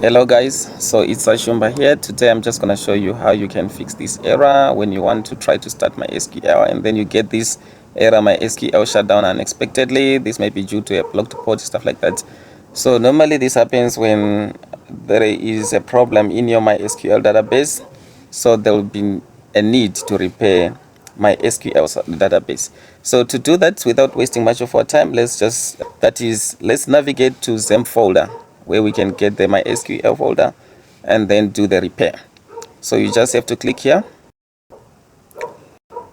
Hello guys, so it's Ashumba here. Today I'm just going to show you how you can fix this error when you want to try to start MySQL and then you get this error, MySQL shut down unexpectedly. This may be due to a blocked port, stuff like that. So normally this happens when there is a problem in your MySQL database, so there will be a need to repair MySQL database. So to do that without wasting much of our time, let's navigate to XAMPP folder where we can get the MySQL folder and then do the repair. So you just have to click here,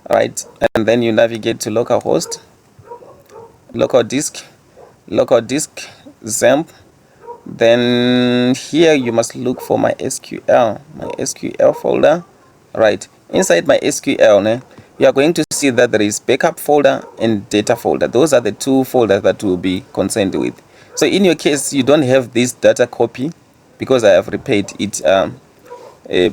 right, and then you navigate to localhost, local disk, XAMPP. Then here you must look for MySQL folder. Right, inside MySQL, you are going to see that there is backup folder and data folder. Those are the two folders that we'll be concerned with. So in your case, you don't have this data copy because I have repaired it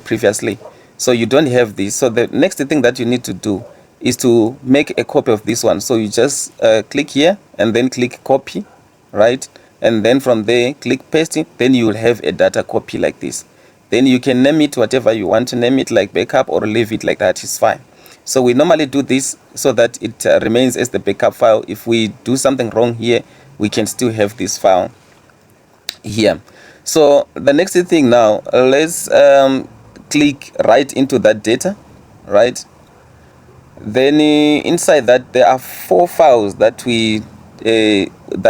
previously. So you don't have this. So the next thing that you need to do is to make a copy of this one. So you just click here and then click copy, right? And then from there click paste it. Then you will have a data copy like this. Then you can name it whatever you want to name it, like backup, or leave it like that is fine. So we normally do this so that it remains as the backup file. If we do something wrong here, we can still have this file here. So the next thing now, let's click right into that data, right? Then inside that there are four files that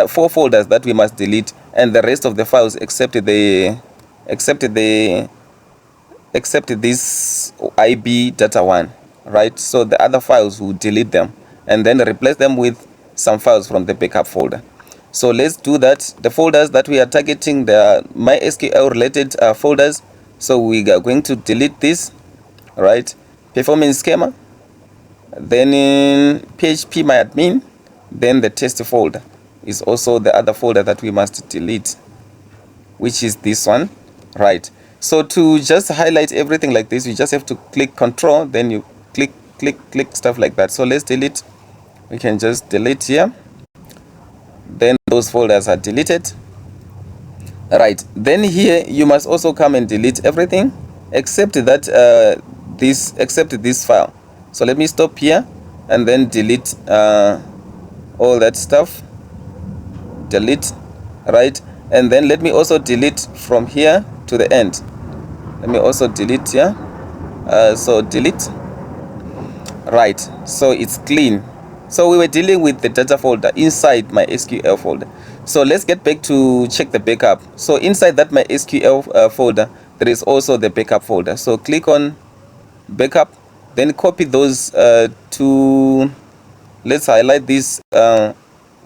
four folders that we must delete, and the rest of the files except this IB data one, right? So the other files will delete them and then replace them with some files from the backup folder. So let's do that. The folders that we are targeting, the MySQL related folders. So we are going to delete this, right? Performance schema, then in phpMyAdmin, then the test folder is also the other folder that we must delete, which is this one, right? So to just highlight everything like this, you just have to click Control, then you click stuff like that. So let's delete. We can just delete here. Then those folders are deleted, right? Then here you must also come and delete everything except that except this file. So let me stop here and then delete all that stuff, delete, right? And then let me also delete from here to the end. Let me also delete here. So delete, right? So it's clean. So we were dealing with the data folder inside MySQL folder. So let's get back to check the backup. So inside that MySQL folder, there is also the backup folder. So click on backup, then copy those two. Let's highlight these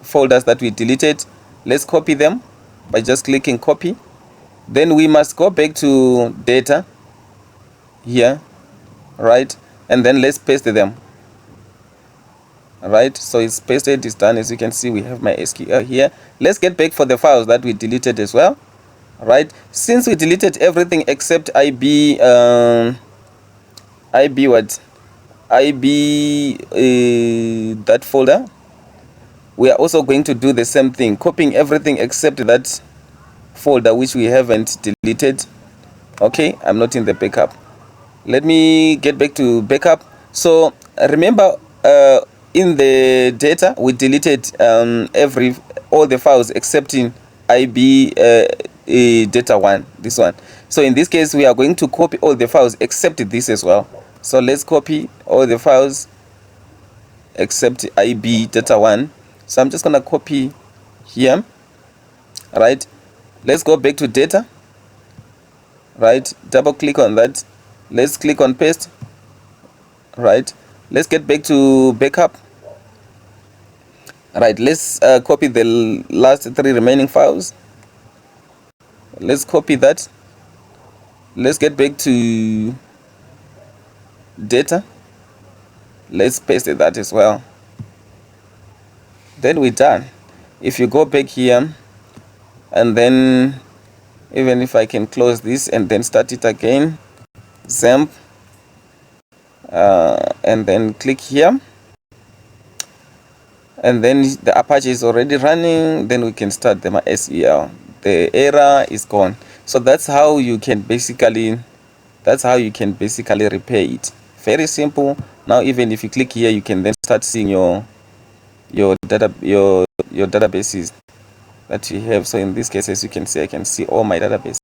folders that we deleted. Let's copy them by just clicking copy. Then we must go back to data here, right? And then let's paste them. Right, so it's pasted, it's done. As you can see, we have MySQL here. Let's get back for the files that we deleted as well, right? Since we deleted everything except IB that folder, we are also going to do the same thing, copying everything except that folder which we haven't deleted. Okay, I'm not in the backup. Let me get back to backup. So remember, in the data we deleted all the files excepting IB data one, this one. So in this case we are going to copy all the files except this as well. So let's copy all the files except IB data one. So I'm just gonna copy here, right? Let's go back to data, right? Double click on that. Let's click on paste, right? Let's get back to backup, right? Let's copy the last three remaining files. Let's copy that. Let's get back to data. Let's paste that as well. Then we're done. If you go back here, and then even if I can close this and then start it again, XAMPP, and then click here, and then the Apache is already running, then we can start the MySQL. The error is gone. So that's how you can basically repair it. Very simple. Now even if you click here, you can then start seeing your databases that you have. So in this case, as you can see, I can see all my databases.